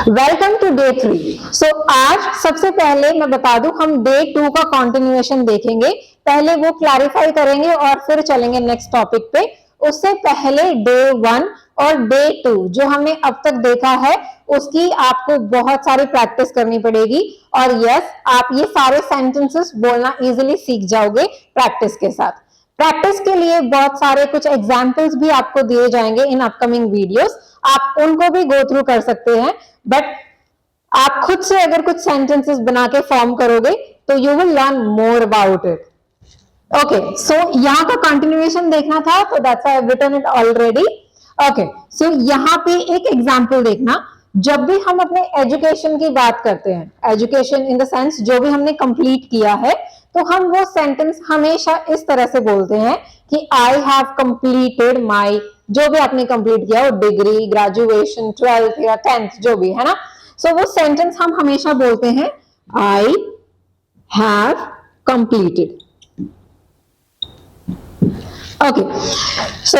Welcome to day 3। आज सबसे पहले मैं बता दूं, हम डे 2 का कंटिन्यूएशन देखेंगे। पहले वो क्लैरिफाई करेंगे और फिर चलेंगे नेक्स्ट टॉपिक पे। उससे पहले डे 1 और डे 2 जो हमने अब तक देखा है उसकी आपको बहुत सारी प्रैक्टिस करनी पड़ेगी। और यस, आप ये सारे सेंटेंसेस बोलना इजीली सीख जाओगे प्रैक्टिस के साथ। प्रैक्टिस के लिए बहुत सारे कुछ एग्जाम्पल्स भी आपको दिए जाएंगे इन अपकमिंग वीडियोस, आप उनको भी गो थ्रू कर सकते हैं। बट आप खुद से अगर कुछ सेंटेंसेस बना के फॉर्म करोगे तो you will learn more about it. Okay, so यहाँ का कंटिन्यूएशन देखना था तो that's I have written it already. Okay, so यहाँ पे एक एग्जांपल देखना। जब भी हम अपने एजुकेशन की बात करते हैं, एजुकेशन इन द सेंस जो भी हमने कंप्लीट किया है, तो हम वो सेंटेंस हमेशा इस तरह से बोलते हैं कि आई हैव कंप्लीटेड माई, जो भी आपने कंप्लीट किया हो, डिग्री, ग्रेजुएशन, 12th या 10th जो भी है ना। सो वो सेंटेंस हम हमेशा बोलते हैं I have completed. Okay, so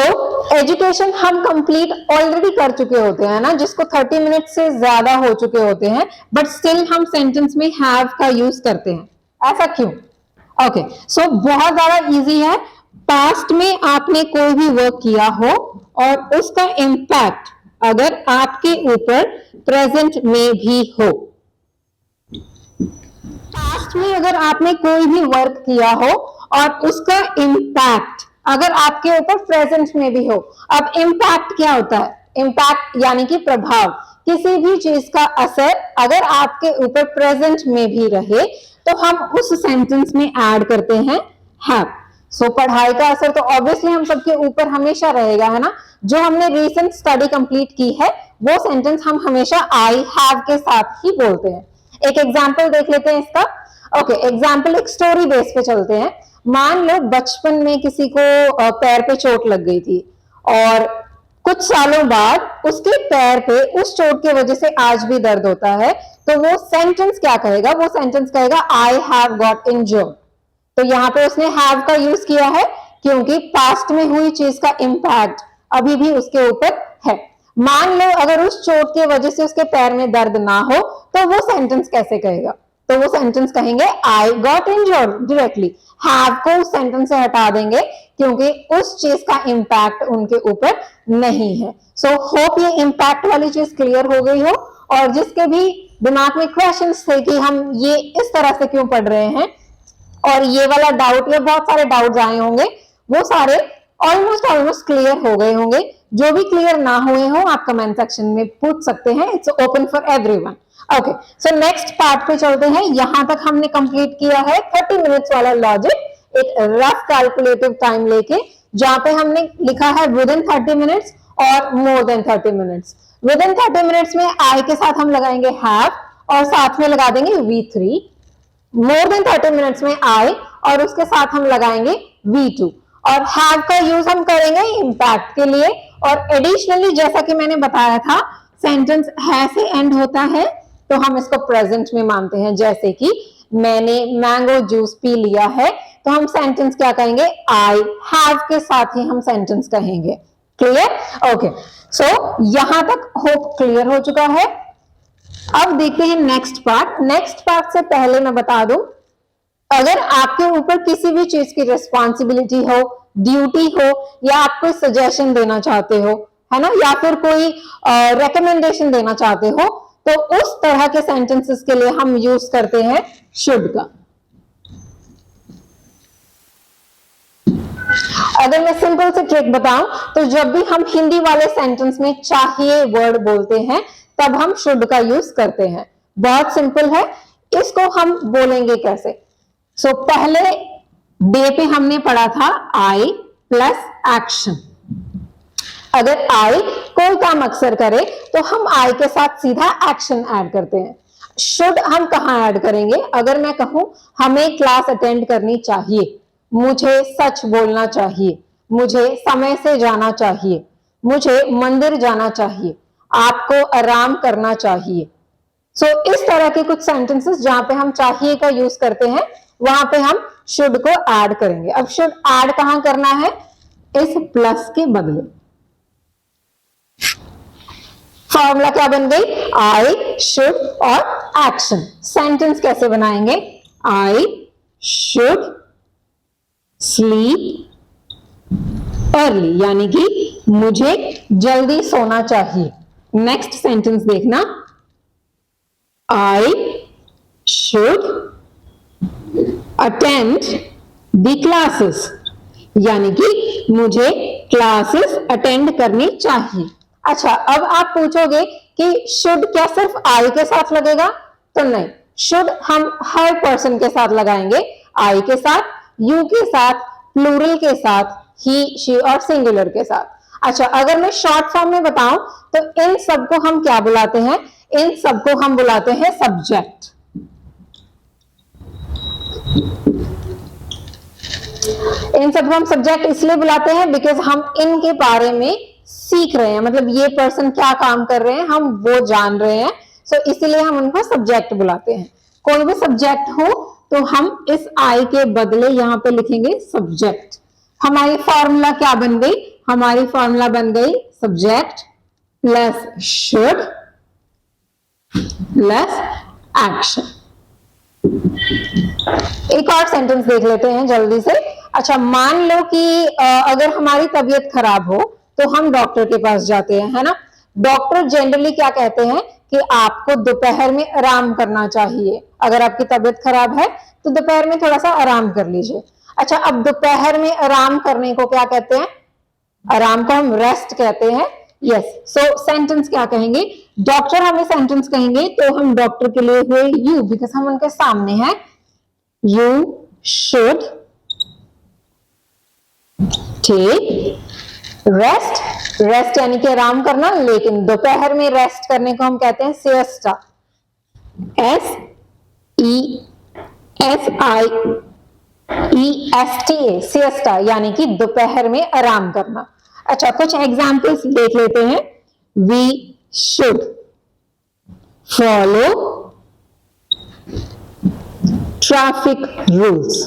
education हम कंप्लीट ऑलरेडी कर चुके होते हैं ना, जिसको 30 मिनट से ज्यादा हो चुके होते हैं, बट स्टिल हम सेंटेंस में हैव का यूज करते हैं। ऐसा क्यों? ओके, सो बहुत ज्यादा इजी है। पास्ट में आपने कोई भी वर्क किया हो और उसका इम्पैक्ट अगर आपके ऊपर प्रेजेंट में भी हो, पास्ट में अगर आपने कोई भी वर्क किया हो और उसका इम्पैक्ट अगर आपके ऊपर प्रेजेंट में भी हो। अब इम्पैक्ट क्या होता है? इम्पैक्ट यानी कि प्रभाव, किसी भी चीज का असर अगर आपके ऊपर प्रेजेंट में भी रहे तो हम उस सेंटेंस में ऐड करते हैं हैव। सो पढ़ाई का असर तो ऑब्वियसली हम सबके ऊपर हमेशा रहेगा, है ना। जो हमने रिसेंट स्टडी कंप्लीट की है वो सेंटेंस हम हमेशा आई हैव के साथ ही बोलते हैं। एक एग्जाम्पल देख लेते हैं इसका। ओके, एग्जाम्पल एक स्टोरी बेस पे चलते हैं। मान लो बचपन में किसी को पैर पे चोट लग गई थी और कुछ सालों बाद उसके पैर पे उस चोट की वजह से आज भी दर्द होता है, तो वो सेंटेंस क्या कहेगा? वो सेंटेंस कहेगा आई हैव गॉट इंजर्ड। तो यहाँ पे उसने हैव का यूज किया है क्योंकि पास्ट में हुई चीज का इम्पैक्ट अभी भी उसके ऊपर है। मान लो अगर उस चोट की वजह से उसके पैर में दर्द ना हो तो वो सेंटेंस कैसे कहेगा? तो वो सेंटेंस कहेंगे I got injured directly. Have को उस सेंटेंस से हटा देंगे क्योंकि उस चीज का इम्पैक्ट उनके ऊपर नहीं है। सो होप ये इम्पैक्ट वाली चीज क्लियर हो गई हो। और जिसके भी दिमाग में क्वेश्चंस थे कि हम ये इस तरह से क्यों पढ़ रहे हैं और ये वाला डाउट या बहुत सारे डाउट्स आए होंगे, वो सारे ऑलमोस्ट क्लियर हो गए होंगे। जो भी क्लियर ना हुए हो आप कमेंट सेक्शन में पूछ सकते हैं। It's open for everyone. Okay, so next part पे चलते हैं। यहां तक हमने कंप्लीट किया है 30 मिनट्स वाला लॉजिक, एक रफ कैलकुलेटिव टाइम लेके, जहां पे हमने लिखा है विद इन 30 मिनट्स और more than 30 minutes. With in 30 minutes में आई के साथ हम लगाएंगे हैव और साथ में लगा देंगे V3। मोर देन 30 मिनट्स में आई और उसके साथ हम लगाएंगे V2। और हैव का यूज हम करेंगे इम्पैक्ट के लिए। और एडिशनली जैसा कि मैंने बताया था, सेंटेंस है से एंड होता है तो हम इसको प्रेजेंट में मानते हैं। जैसे कि मैंने मैंगो जूस पी लिया है तो हम सेंटेंस क्या कहेंगे? आई हैव के साथ ही हम सेंटेंस कहेंगे। क्लियर? ओके, सो यहां तक होप क्लियर हो चुका है। अब देखते हैं नेक्स्ट पार्ट। नेक्स्ट पार्ट से पहले मैं बता दूं, अगर आपके ऊपर किसी भी चीज की रिस्पॉन्सिबिलिटी हो, ड्यूटी हो, या आप कोई सजेशन देना चाहते हो, है ना, या फिर कोई रिकमेंडेशन देना चाहते हो, तो उस तरह के सेंटेंसेस के लिए हम यूज करते हैं शुड का। अगर मैं सिंपल से ट्रिक बताऊं तो जब भी हम हिंदी वाले सेंटेंस में चाहिए वर्ड बोलते हैं तब हम शुड का यूज करते हैं। बहुत सिंपल है। इसको हम बोलेंगे कैसे? सो पहले डे पे हमने पढ़ा था आई प्लस एक्शन। अगर आई कोई काम अक्सर करे तो हम आई के साथ सीधा एक्शन ऐड करते हैं। शुड हम कहां ऐड करेंगे? अगर मैं कहूं हमें क्लास अटेंड करनी चाहिए, मुझे सच बोलना चाहिए, मुझे समय से जाना चाहिए, मुझे मंदिर जाना चाहिए, आपको आराम करना चाहिए। सो इस तरह के कुछ सेंटेंसेस जहां पे हम चाहिए का यूज करते हैं वहां पे हम शुड को ऐड करेंगे। अब शुड ऐड कहां करना है? इस प्लस के बदले। फॉर्मूला क्या बन गई? आई शुड और एक्शन। सेंटेंस कैसे बनाएंगे? आई शुड स्लीप अर्ली, यानी कि मुझे जल्दी सोना चाहिए। नेक्स्ट सेंटेंस देखना, I should attend the classes, यानी कि मुझे क्लासेस अटेंड करनी चाहिए। अच्छा, अब आप पूछोगे कि शुड क्या सिर्फ आई के साथ लगेगा? तो नहीं, शुड हम हर पर्सन के साथ लगाएंगे, आई के साथ, यू के साथ, प्लूरल के साथ, ही, शी और सिंगुलर के साथ। अच्छा, अगर मैं शॉर्ट फॉर्म में बताऊं तो इन सबको हम क्या बुलाते हैं? इन सबको हम बुलाते हैं सब्जेक्ट। इन सबको हम सब्जेक्ट इसलिए बुलाते हैं बिकॉज हम इनके बारे में सीख रहे हैं, मतलब ये पर्सन क्या काम कर रहे हैं हम वो जान रहे हैं, सो इसीलिए हम उनको सब्जेक्ट बुलाते हैं। कोई भी सब्जेक्ट हो तो हम इस आई के बदले यहां पे लिखेंगे सब्जेक्ट। हमारी फॉर्मूला क्या बन गई? हमारी फॉर्मूला बन गई subject plus should plus action. एक और सेंटेंस देख लेते हैं जल्दी से। अच्छा, मान लो कि अगर हमारी तबीयत खराब हो तो हम डॉक्टर के पास जाते हैं, है ना? डॉक्टर जनरली क्या कहते हैं कि आपको दोपहर में आराम करना चाहिए। अगर आपकी तबीयत खराब है तो दोपहर में थोड़ा सा आराम कर लीजिए। अच्छा, अब दोपहर में आराम करने को क्या कहते हैं? आराम को हम रेस्ट कहते हैं। यस, सो सेंटेंस क्या कहेंगे? डॉक्टर हमें सेंटेंस कहेंगे तो हम डॉक्टर के लिए हुए यू, बिकॉज हम उनके सामने हैं। You should take rest. Rest यानी कि आराम करना, लेकिन दोपहर में रेस्ट करने को हम कहते हैं सिएस्टा। SESTA, सिएस्टा, यानी कि दोपहर में आराम करना। अच्छा, कुछ एग्जाम्पल्स देख लेते हैं। We should follow traffic rules.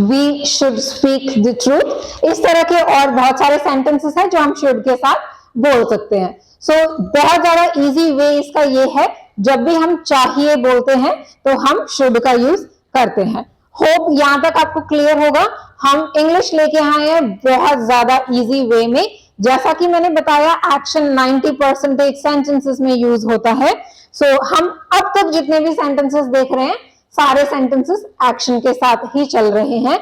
We should speak the truth. इस तरह के और बहुत सारे सेंटेंसेस हैं जो हम शुड के साथ बोल सकते हैं। सो बहुत ज्यादा इजी वे इसका ये है, जब भी हम चाहिए बोलते हैं तो हम शुड का यूज करते हैं। होप यहां तक आपको क्लियर होगा। हम इंग्लिश लेके आए हैं बहुत ज्यादा इजी वे में। जैसा कि मैंने बताया, एक्शन 90% सेंटेंसेस में यूज होता है। सो हम अब तक जितने भी सेंटेंसेस देख रहे हैं सारे सेंटेंसेस एक्शन के साथ ही चल रहे हैं।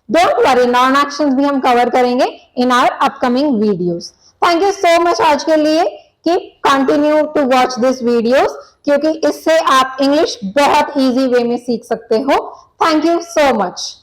डोंट वरी, नॉन एक्शन भी हम कवर करेंगे in our upcoming videos. Thank you so much आज के लिए। Keep continue to watch this videos, क्योंकि इससे आप इंग्लिश बहुत इजी वे में सीख सकते हो। Thank you so much.